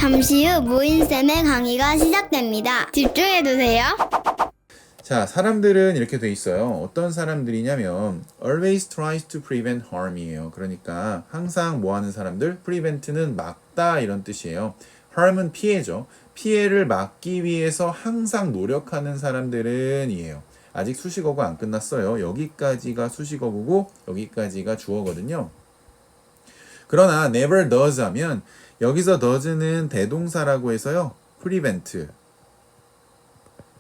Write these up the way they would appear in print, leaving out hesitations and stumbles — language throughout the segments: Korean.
잠시 후 모인쌤의 강의가 시작됩니다. 집중해두세요. 자, 사람들은 이렇게 돼 있어요. 어떤 사람들이냐면 always tries to prevent harm이에요. 그러니까 항상 뭐 하는 사람들? prevent는 막다 이런 뜻이에요. harm은 피해죠. 피해를 막기 위해서 항상 노력하는 사람들은 이에요. 아직 수식어가 안 끝났어요. 여기까지가 수식어고 여기까지가 주어거든요. 그러나 never does 하면 여기서 does는 대동사라고 해서요.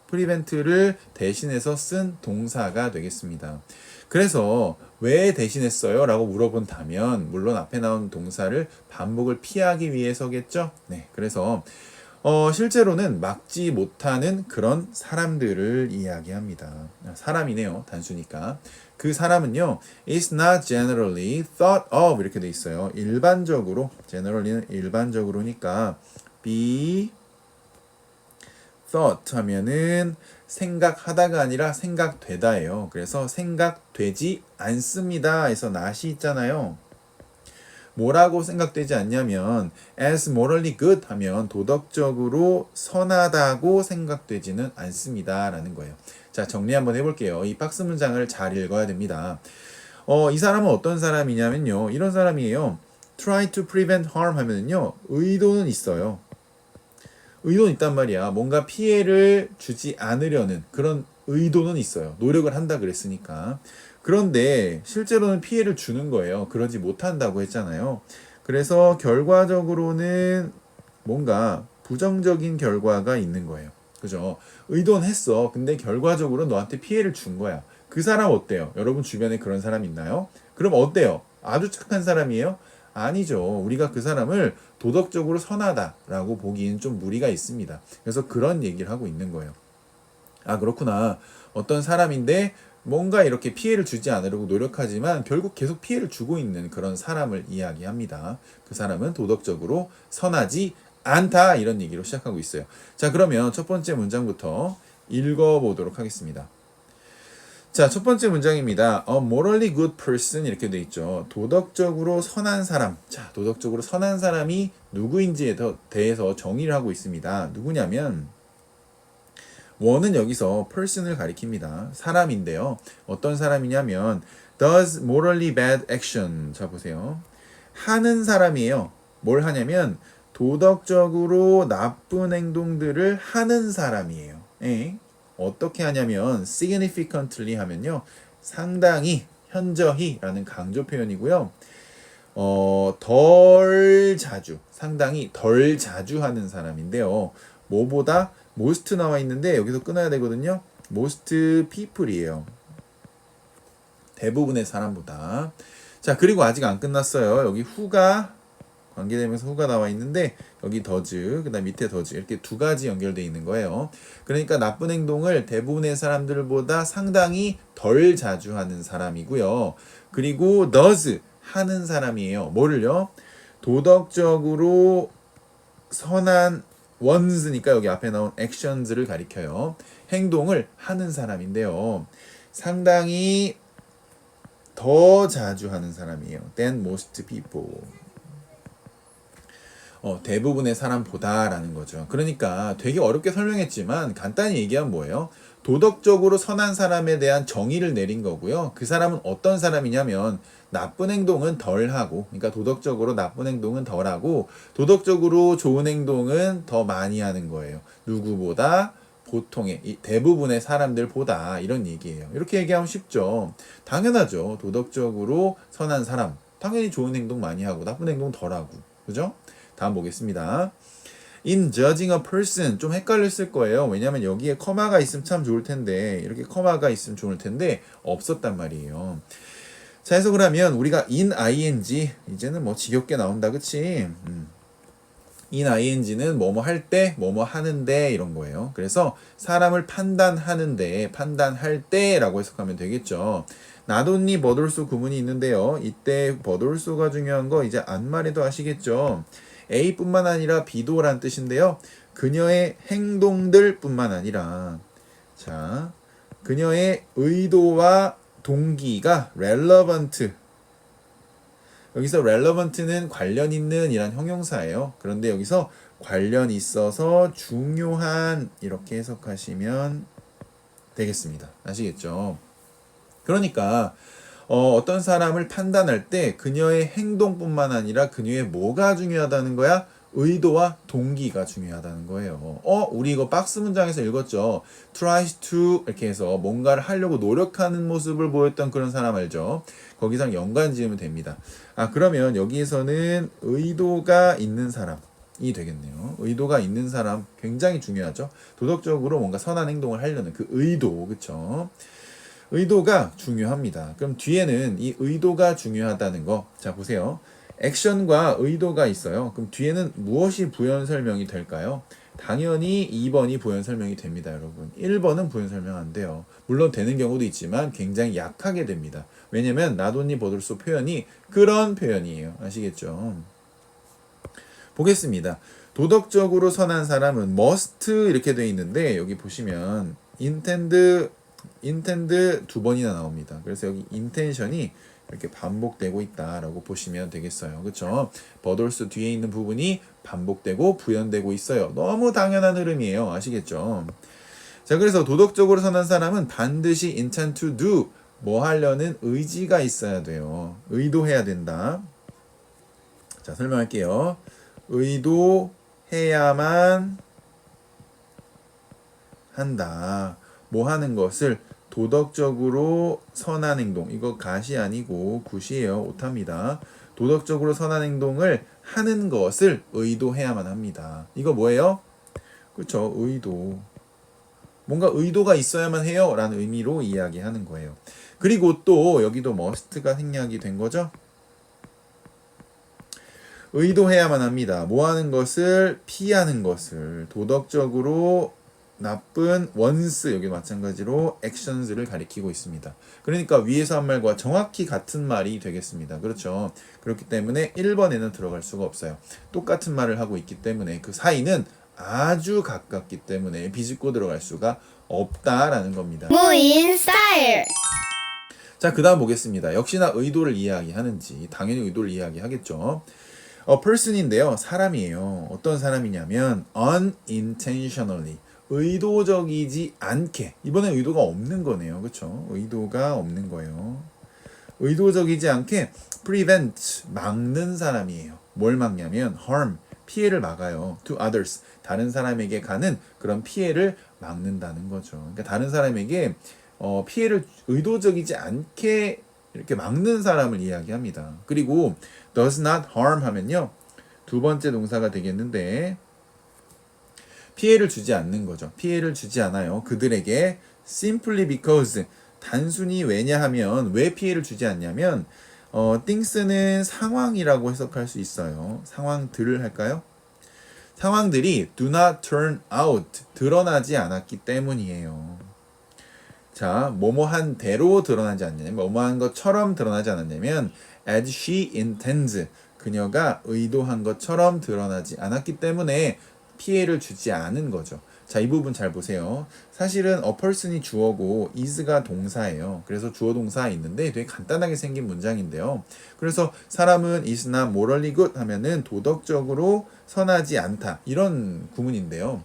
prevent를 대신해서 쓴 동사가 되겠습니다. 그래서 왜 대신했어요? 라고 물어본다면 물론 앞에 나온 동사를 반복을 피하기 위해서겠죠? 네, 그래서 실제로는 막지 못하는 그런 사람들을 이야기합니다. 사람이네요. 단수니까. 그 사람은요. is not generally thought of 이렇게 돼 있어요. 일반적으로 generally는 일반적으로니까 be thought 하면은 생각하다가 아니라 생각되다예요. 그래서 생각되지 않습니다. 해서 not이 있잖아요. 뭐라고 생각되지 않냐면 as morally good 하면 도덕적으로 선하다고 생각되지는 않습니다. 라는 거예요. 자, 정리 한번 해볼게요. 이 박스 문장을 잘 읽어야 됩니다. 이 사람은 어떤 사람이냐면요. 이런 사람이에요. try to prevent harm 하면은요. 의도는 있어요. 의도는 있단 말이야. 뭔가 피해를 주지 않으려는 그런 의도는 있어요. 노력을 한다 그랬으니까. 그런데 실제로는 피해를 주는 거예요. 그러지 못한다고 했잖아요. 그래서 결과적으로는 뭔가 부정적인 결과가 있는 거예요. 그죠? 의도는 했어. 근데 결과적으로 너한테 피해를 준 거야. 그 사람 어때요? 여러분 주변에 그런 사람 있나요? 그럼 어때요? 아주 착한 사람이에요? 아니죠. 우리가 그 사람을 도덕적으로 선하다라고 보기엔 좀 무리가 있습니다. 그래서 그런 얘기를 하고 있는 거예요. 아, 그렇구나. 어떤 사람인데 뭔가 이렇게 피해를 주지 않으려고 노력하지만 결국 계속 피해를 주고 있는 그런 사람을 이야기합니다. 그 사람은 도덕적으로 선하지 않다 이런 얘기로 시작하고 있어요. 자, 그러면 첫 번째 문장부터 읽어보도록 하겠습니다. 자, 첫 번째 문장입니다. A morally good person 이렇게 돼 있죠. 도덕적으로 선한 사람. 자, 도덕적으로 선한 사람이 누구인지에 대해서 정의를 하고 있습니다. 누구냐면 원은 여기서 person을 가리킵니다. 사람인데요. 어떤 사람이냐면 does morally bad action. 자, 보세요. 하는 사람이에요. 뭘 하냐면 도덕적으로 나쁜 행동들을 하는 사람이에요. 에? 어떻게 하냐면 significantly 하면요. 상당히, 현저히 라는 강조 표현이고요. 덜 자주, 상당히 덜 자주 하는 사람인데요. 뭐보다 most 나와 있는데 여기서 끊어야 되거든요. most people이에요. 대부분의 사람보다. 자, 그리고 아직 안 끝났어요. 여기 who가 관계되면서 who가 나와 있는데 여기 does, 그 다음 밑에 does 이렇게 두 가지 연결되어 있는 거예요. 그러니까 나쁜 행동을 대부분의 사람들보다 상당히 덜 자주 하는 사람이고요. 그리고 does 하는 사람이에요. 뭐를요? 도덕적으로 선한 ones니까 여기 앞에 나온 actions를 가리켜요. 행동을 하는 사람인데요. 상당히 더 자주 하는 사람이에요. than most people. 대부분의 사람보다라는 거죠. 그러니까 되게 어렵게 설명했지만 간단히 얘기하면 뭐예요? 도덕적으로 선한 사람에 대한 정의를 내린 거고요. 그 사람은 어떤 사람이냐면 나쁜 행동은 덜 하고, 그러니까 도덕적으로 나쁜 행동은 덜 하고 도덕적으로 좋은 행동은 더 많이 하는 거예요. 누구보다? 보통의 대부분의 사람들보다 이런 얘기예요. 이렇게 얘기하면 쉽죠. 당연하죠. 도덕적으로 선한 사람 당연히 좋은 행동 많이 하고 나쁜 행동 덜 하고. 그죠? 다음 보겠습니다. In judging a person 좀 헷갈렸을 거예요. 왜냐면 여기에 커마가 있으면 참 좋을 텐데 이렇게 커마가 있으면 좋을 텐데 없었단 말이에요. 자, 해석을 하면 우리가 in ing 이제는 뭐 지겹게 나온다, 그치? in ing는 뭐뭐 할 때, 뭐뭐 하는데 이런 거예요. 그래서 사람을 판단하는데, 판단할 때라고 해석하면 되겠죠. 나돈니 버돌소 구문이 있는데요. 이때 버돌소가 중요한 거 이제 안말에도 아시겠죠. A뿐만 아니라 B도란 뜻인데요. 그녀의 행동들 뿐만 아니라 자, 그녀의 의도와 동기가 relevant. 여기서 relevant는 관련 있는 이란 형용사예요. 그런데 여기서 관련 있어서 중요한 이렇게 해석하시면 되겠습니다. 아시겠죠? 그러니까 어떤 사람을 판단할 때 그녀의 행동뿐만 아니라 그녀의 뭐가 중요하다는 거야? 의도와 동기가 중요하다는 거예요. 우리 이거 박스 문장에서 읽었죠. tries to 이렇게 해서 뭔가를 하려고 노력하는 모습을 보였던 그런 사람 알죠? 거기서 연관 지으면 됩니다. 그러면 여기에서는 의도가 있는 사람이 되겠네요. 의도가 있는 사람 굉장히 중요하죠. 도덕적으로 뭔가 선한 행동을 하려는 그 의도, 그쵸? 의도가 중요합니다. 그럼 뒤에는 이 의도가 중요하다는 거, 자 보세요. 액션과 의도가 있어요. 그럼 뒤에는 무엇이 부연 설명이 될까요? 당연히 2번이 부연 설명이 됩니다, 여러분. 1번은 부연 설명 안 돼요. 물론 되는 경우도 있지만 굉장히 약하게 됩니다. 왜냐면 나돈니 버들소 표현이 그런 표현이에요. 아시겠죠? 보겠습니다. 도덕적으로 선한 사람은 must 이렇게 돼 있는데 여기 보시면 intend 두 번이나 나옵니다. 그래서 여기 intention이 이렇게 반복되고 있다라고 보시면 되겠어요. 그렇죠? 버돌스 뒤에 있는 부분이 반복되고 부연되고 있어요. 너무 당연한 흐름이에요. 아시겠죠? 자, 그래서 도덕적으로 선한 사람은 반드시 intend to do 뭐 하려는 의지가 있어야 돼요. 의도해야 된다. 자, 설명할게요. 의도해야만 한다. 뭐 하는 것을 도덕적으로 선한 행동, 이거 갓이 아니고 굿이에요. 오타입니다. 도덕적으로 선한 행동을 하는 것을 의도해야만 합니다. 이거 뭐예요? 그렇죠. 의도. 뭔가 의도가 있어야만 해요 라는 의미로 이야기하는 거예요. 그리고 또 여기도 must가 생략이 된 거죠. 의도해야만 합니다. 뭐 하는 것을 피하는 것을 도덕적으로 나쁜 원스 여기 마찬가지로 actions를 가리키고 있습니다. 그러니까 위에서 한 말과 정확히 같은 말이 되겠습니다. 그렇죠? 그렇기 때문에 1번에는 들어갈 수가 없어요. 똑같은 말을 하고 있기 때문에 그 사이는 아주 가깝기 때문에 비집고 들어갈 수가 없다라는 겁니다. 무인 스타일. 자, 그 다음 보겠습니다. 역시나 의도를 이야기하는지 당연히 의도를 이야기하겠죠. person인데요. 사람이에요. 어떤 사람이냐면 unintentionally 의도적이지 않게 이번엔 의도가 없는 거네요. 그렇죠? 의도가 없는 거예요. 의도적이지 않게 prevent 막는 사람이에요. 뭘 막냐면 harm 피해를 막아요. to others 다른 사람에게 가는 그런 피해를 막는다는 거죠. 그러니까 다른 사람에게 피해를 의도적이지 않게 이렇게 막는 사람을 이야기합니다. 그리고 does not harm 하면요. 두 번째 동사가 되겠는데 피해를 주지 않는 거죠. 피해를 주지 않아요. 그들에게 simply because 단순히 왜냐하면 왜 피해를 주지 않냐면 things는 상황이라고 해석할 수 있어요. 상황들을 할까요? 상황들이 do not turn out 드러나지 않았기 때문이에요. 자, 뭐뭐한 대로 드러나지 않냐면 뭐뭐한 것처럼 드러나지 않았냐면 as she intends 그녀가 의도한 것처럼 드러나지 않았기 때문에 피해를 주지 않은 거죠. 자, 이 부분 잘 보세요. 사실은 a person이 주어고 is가 동사예요. 그래서 주어 동사 있는데 되게 간단하게 생긴 문장인데요. 그래서 사람은 is not morally good 하면은 도덕적으로 선하지 않다. 이런 구문인데요.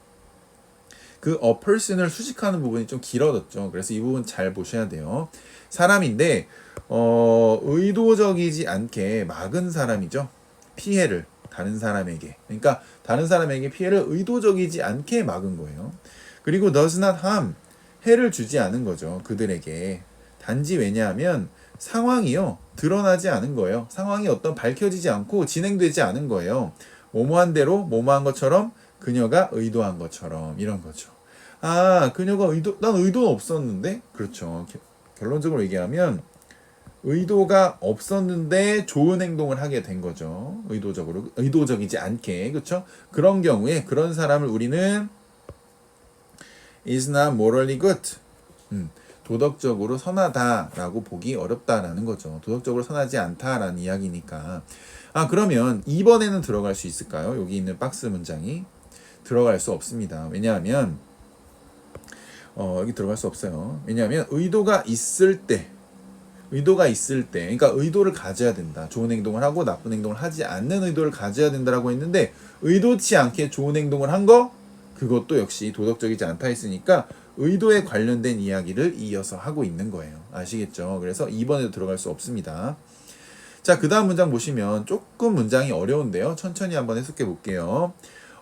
그 a person을 수식하는 부분이 좀 길어졌죠. 그래서 이 부분 잘 보셔야 돼요. 사람인데 의도적이지 않게 막은 사람이죠. 피해를 다른 사람에게. 그러니까 다른 사람에게 피해를 의도적이지 않게 막은 거예요. 그리고 does not harm 해를 주지 않은 거죠. 그들에게. 단지 왜냐하면 상황이요. 드러나지 않은 거예요. 상황이 어떤 밝혀지지 않고 진행되지 않은 거예요. 뭐뭐한 대로 뭐뭐한 것처럼 그녀가 의도한 것처럼 이런 거죠. 그녀가 난 의도는 없었는데? 그렇죠. 결론적으로 얘기하면 의도가 없었는데 좋은 행동을 하게 된 거죠. 의도적이지 않게. 그렇죠? 그런 경우에 그런 사람을 우리는 is not morally good. 도덕적으로 선하다라고 보기 어렵다라는 거죠. 도덕적으로 선하지 않다라는 이야기니까. 그러면 2번에는 들어갈 수 있을까요? 여기 있는 박스 문장이 들어갈 수 없습니다. 왜냐하면 여기 들어갈 수 없어요. 왜냐하면 의도가 있을 때 의도가 있을 때, 그러니까 의도를 가져야 된다. 좋은 행동을 하고 나쁜 행동을 하지 않는 의도를 가져야 된다라고 했는데 의도치 않게 좋은 행동을 한 거 그것도 역시 도덕적이지 않다 했으니까 의도에 관련된 이야기를 이어서 하고 있는 거예요. 아시겠죠? 그래서 2번에도 들어갈 수 없습니다. 자, 그 다음 문장 보시면 조금 문장이 어려운데요. 천천히 한번 해석해 볼게요.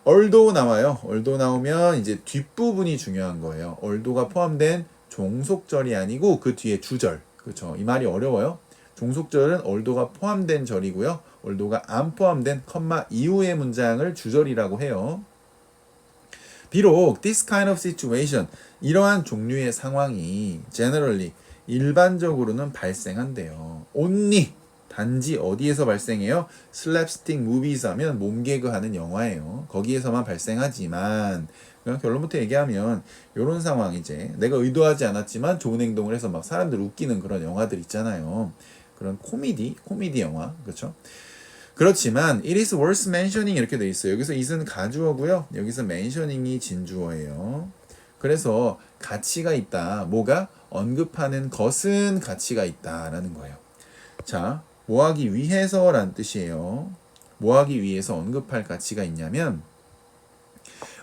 although 나와요. although 나오면 이제 뒷부분이 중요한 거예요. although가 포함된 종속절이 아니고 그 뒤에 주절. 그렇죠? 이 말이 어려워요. 종속절은 although가 포함된 절이고요. although가 안 포함된 컴마 이후의 문장을 주절이라고 해요. 비록 this kind of situation, 이러한 종류의 상황이 generally, 일반적으로는 발생한대요. only, 단지 어디에서 발생해요? slapstick movies 하면 몸개그 하는 영화예요. 거기에서만 발생하지만 그냥 결론부터 얘기하면 이런 상황 이제 내가 의도하지 않았지만 좋은 행동을 해서 막 사람들 웃기는 그런 영화들 있잖아요. 그런 코미디 영화. 그렇죠? 그렇지만 it is worth mentioning 이렇게 돼 있어요. 여기서 it은 가주어고요. 여기서 mentioning이 진주어예요. 그래서 가치가 있다. 뭐가? 언급하는 것은 가치가 있다라는 거예요. 자, 뭐 하기 위해서란 뜻이에요. 뭐 하기 위해서 언급할 가치가 있냐면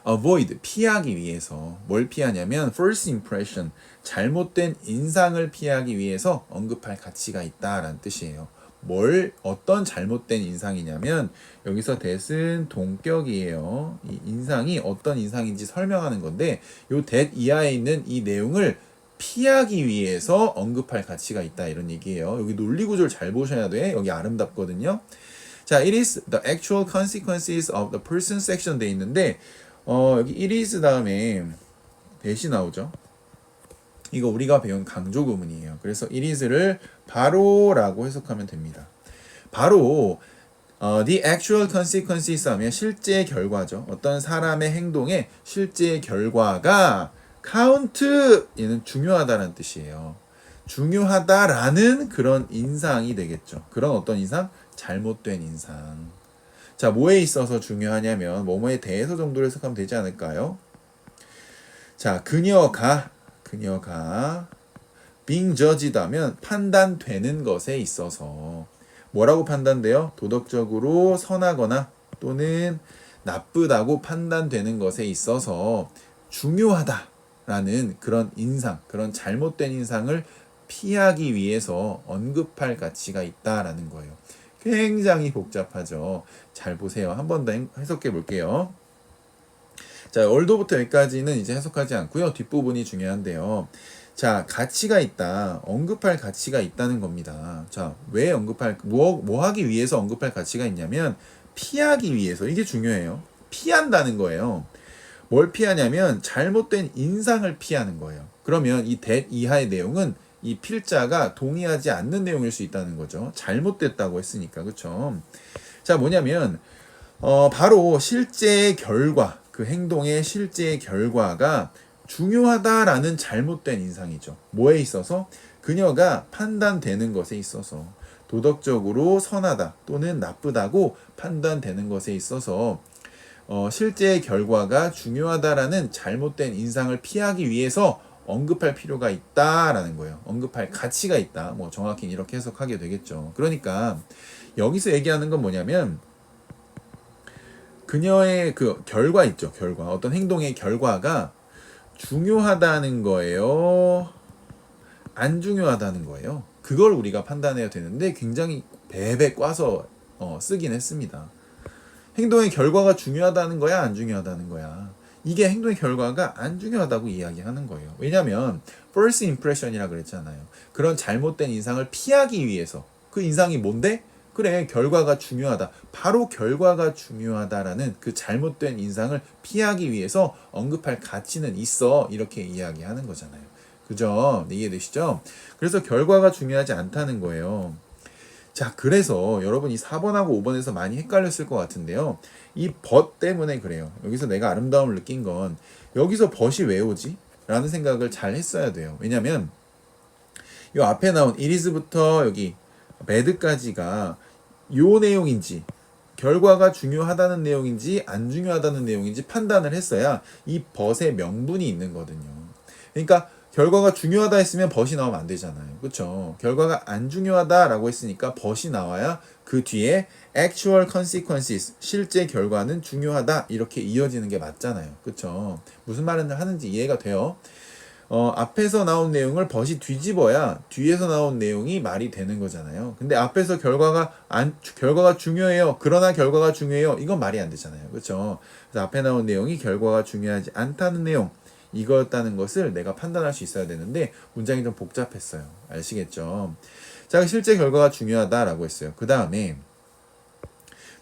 avoid, 피하기 위해서. 뭘 피하냐면 first impression, 잘못된 인상을 피하기 위해서 언급할 가치가 있다라는 뜻이에요. 어떤 잘못된 인상이냐면 여기서 that은 동격이에요. 이 인상이 어떤 인상인지 설명하는 건데 요 that 이하에 있는 이 내용을 피하기 위해서 언급할 가치가 있다 이런 얘기예요. 여기 논리구조를 잘 보셔야 돼. 여기 아름답거든요. 자, it is the actual consequences of the person section 돼 있는데 여기 it is 다음에 that이 나오죠. 이거 우리가 배운 강조 구문이에요. 그래서 it is를 바로라고 해석하면 됩니다. 바로 the actual consequences 하면 실제 결과죠. 어떤 사람의 행동의 실제 결과가 count, 얘는 중요하다는 뜻이에요. 중요하다라는 그런 인상이 되겠죠. 그런 어떤 인상? 잘못된 인상. 자, 뭐에 있어서 중요하냐면 뭐뭐에 대해서 정도로 해석하면 되지 않을까요? 자, 그녀가 being judged 하면 판단되는 것에 있어서 뭐라고 판단돼요? 도덕적으로 선하거나 또는 나쁘다고 판단되는 것에 있어서 중요하다라는 그런 인상, 그런 잘못된 인상을 피하기 위해서 언급할 가치가 있다라는 거예요. 굉장히 복잡하죠. 잘 보세요. 한 번 더 해석해 볼게요. 자, 얼도부터 여기까지는 이제 해석하지 않고요. 뒷부분이 중요한데요. 자, 가치가 있다. 언급할 가치가 있다는 겁니다. 자, 왜 뭐 하기 위해서 언급할 가치가 있냐면 피하기 위해서. 이게 중요해요. 피한다는 거예요. 뭘 피하냐면 잘못된 인상을 피하는 거예요. 그러면 이 that 이하의 내용은 이 필자가 동의하지 않는 내용일 수 있다는 거죠. 잘못됐다고 했으니까. 그렇죠? 자, 뭐냐면 바로 실제 결과, 그 행동의 실제 결과가 중요하다라는 잘못된 인상이죠. 뭐에 있어서? 그녀가 판단되는 것에 있어서 도덕적으로 선하다 또는 나쁘다고 판단되는 것에 있어서 실제 결과가 중요하다라는 잘못된 인상을 피하기 위해서 언급할 필요가 있다라는 거예요. 언급할 가치가 있다. 뭐 정확히 이렇게 해석하게 되겠죠. 그러니까 여기서 얘기하는 건 뭐냐면 그녀의 그 결과 있죠. 결과. 어떤 행동의 결과가 중요하다는 거예요. 안 중요하다는 거예요. 그걸 우리가 판단해야 되는데 굉장히 베베 꽈서 쓰긴 했습니다. 행동의 결과가 중요하다는 거야? 안 중요하다는 거야? 이게 행동의 결과가 안 중요하다고 이야기하는 거예요. 왜냐하면 first impression이라 그랬잖아요. 그런 잘못된 인상을 피하기 위해서. 그 인상이 뭔데? 그래, 결과가 중요하다. 바로 결과가 중요하다라는 그 잘못된 인상을 피하기 위해서 언급할 가치는 있어. 이렇게 이야기하는 거잖아요. 그죠? 이해되시죠? 그래서 결과가 중요하지 않다는 거예요. 자, 그래서 여러분 이 4번하고 5번에서 많이 헷갈렸을 것 같은데요. 이 but 때문에 그래요. 여기서 내가 아름다움을 느낀 건 여기서 but이 왜 오지? 라는 생각을 잘 했어야 돼요. 왜냐면 이 앞에 나온 it is부터 여기 bad까지가 요 내용인지 결과가 중요하다는 내용인지 안 중요하다는 내용인지 판단을 했어야 이 but의 명분이 있는 거거든요. 그러니까 결과가 중요하다 했으면 벗이 나오면 안 되잖아요. 그쵸? 결과가 안 중요하다라고 했으니까 벗이 나와야 그 뒤에 actual consequences, 실제 결과는 중요하다 이렇게 이어지는 게 맞잖아요. 그쵸? 무슨 말을 하는지 이해가 돼요? 앞에서 나온 내용을 벗이 뒤집어야 뒤에서 나온 내용이 말이 되는 거잖아요. 근데 앞에서 결과가 중요해요. 그러나 결과가 중요해요. 이건 말이 안 되잖아요. 그쵸? 그래서 앞에 나온 내용이 결과가 중요하지 않다는 내용, 이거였다는 것을 내가 판단할 수 있어야 되는데 문장이 좀 복잡했어요. 아시겠죠? 자, 실제 결과가 중요하다라고 했어요. 그 다음에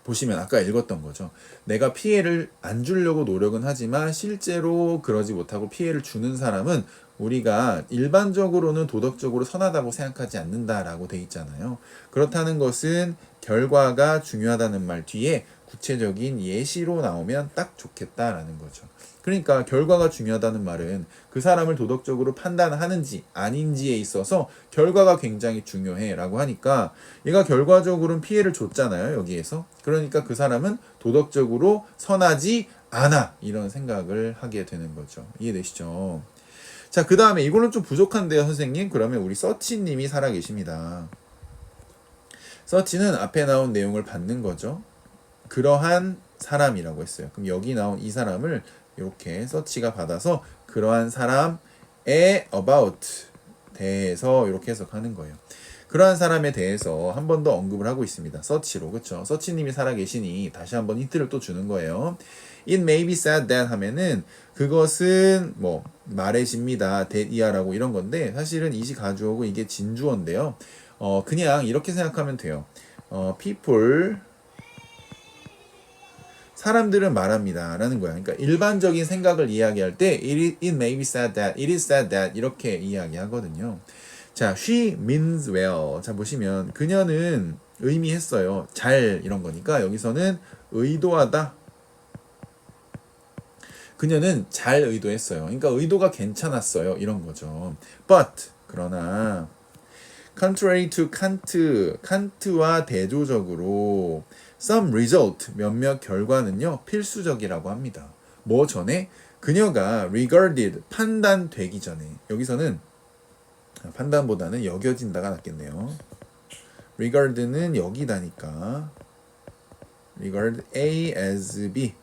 보시면 아까 읽었던 거죠. 내가 피해를 안 주려고 노력은 하지만 실제로 그러지 못하고 피해를 주는 사람은 우리가 일반적으로는 도덕적으로 선하다고 생각하지 않는다라고 돼 있잖아요. 그렇다는 것은 결과가 중요하다는 말 뒤에 구체적인 예시로 나오면 딱 좋겠다라는 거죠. 그러니까 결과가 중요하다는 말은 그 사람을 도덕적으로 판단하는지 아닌지에 있어서 결과가 굉장히 중요해 라고 하니까 얘가 결과적으로는 피해를 줬잖아요. 여기에서. 그러니까 그 사람은 도덕적으로 선하지 않아 이런 생각을 하게 되는 거죠. 이해되시죠? 자, 그 다음에 이거는 좀 부족한데요, 선생님. 그러면 우리 서치님이 살아계십니다. 서치는 앞에 나온 내용을 받는 거죠. 그러한 사람이라고 했어요. 그럼 여기 나온 이 사람을 이렇게 서치가 받아서 그러한 사람의 about 대해서 이렇게 해석하는 거예요. 그러한 사람에 대해서 한 번 더 언급을 하고 있습니다. 서치로. 그쵸? 서치님이 살아계시니 다시 한번 힌트를 또 주는 거예요. It may be said that 하면은 그것은 뭐 말해집니다. that이야라고 이런 건데 사실은 이시 가주어고 이게 진주어인데요. 그냥 이렇게 생각하면 돼요. people 사람들은 말합니다 라는 거야. 그러니까 일반적인 생각을 이야기할 때 it may be said that, it is said that 이렇게 이야기하거든요. 자, she means well. 자, 보시면 그녀는 의미했어요. 잘 이런 거니까 여기서는 의도하다. 그녀는 잘 의도했어요. 그러니까 의도가 괜찮았어요. 이런 거죠. But 그러나 contrary to Kant, 칸트와 대조적으로 some result, 몇몇 결과는요, 필수적이라고 합니다. 뭐 전에? 그녀가 regarded, 판단되기 전에. 여기서는 판단보다는 여겨진다가 낫겠네요. regard는 여기다니까. regard A as B.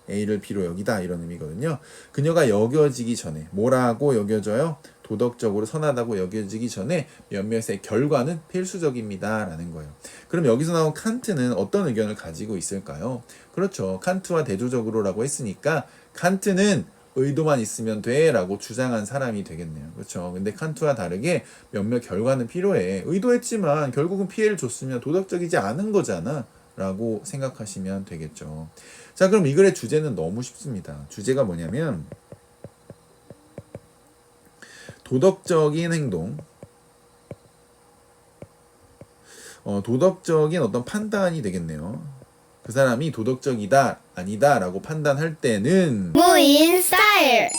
A를 B로 여기다 이런 의미거든요. 그녀가 여겨지기 전에 뭐라고 여겨져요? 도덕적으로 선하다고 여겨지기 전에 몇몇의 결과는 필수적입니다 라는 거예요. 그럼 여기서 나온 칸트는 어떤 의견을 가지고 있을까요? 그렇죠. 칸트와 대조적으로 라고 했으니까 칸트는 의도만 있으면 돼 라고 주장한 사람이 되겠네요. 그렇죠. 근데 칸트와 다르게 몇몇 결과는 필요해. 의도했지만 결국은 피해를 줬으면 도덕적이지 않은 거잖아 라고 생각하시면 되겠죠. 자, 그럼 이 글의 주제는 너무 쉽습니다. 주제가 뭐냐면 도덕적인 행동, 도덕적인 어떤 판단이 되겠네요. 그 사람이 도덕적이다, 아니다 라고 판단할 때는 무인 스타일